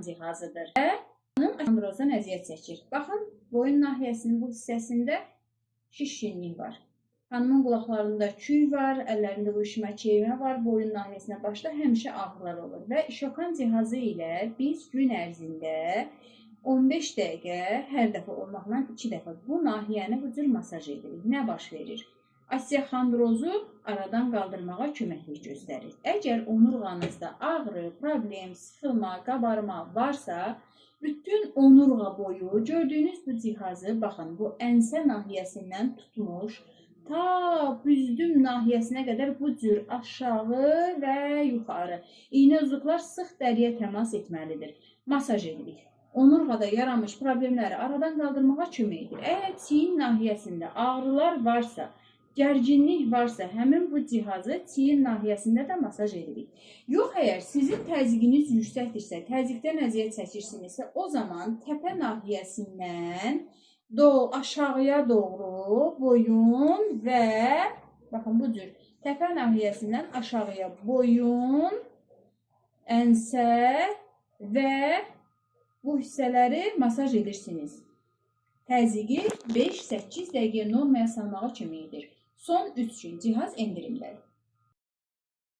cihazıdır. Xondrozdan əziyyət çəkir. Baxın, boyun nahiyəsinin bu hissəsində şişkinlik var. Hanımın qulaqlarında küy var, əllərində uyuşma, çeymə var, boyun nahiyəsinə başda həmişə ağrılar olur. Və işokan cihazı ilə biz gün ərzində 15 dəqiqə hər dəfə olmaqla 2 dəfə bu nahiyəni bu cür masaj edirik. Nə baş verir? Osteoxondrozu aradan qaldırmağa köməklik göstərir. Əgər onurğanızda ağrı, problem, sıxılma, qabarma varsa, bütün onurğa boyu gördüyünüz bu cihazı, baxın, bu ənsə nahiyəsindən tutmuş, ta büzdüm nahiyəsinə qədər bu cür aşağı və yuxarı iynə uzluqlar sıx dəriyə təmas etməlidir. Masaj edirik. Onurğada yaranmış problemləri aradan qaldırmağa kömək edir. Əgər çiyin nahiyəsində ağrılar varsa, gərginlik varsa, həmin bu cihazı çiyin nahiyəsində də masaj edirik. Yox, əgər sizin təzyiqiniz yüksəkdirsə, təzyiqdən əziyyət çəkirsinizsə, o zaman təpə nahiyəsindən aşağıya doğru boyun və baxın bu cür təpə nahiyəsindən aşağıya boyun, ənsə və bu hissələri masaj edirsiniz. Təzyiqi 5-8 dəqiqə normaya salmağa kömək edir. Son 3 gün cihaz endirimdədir.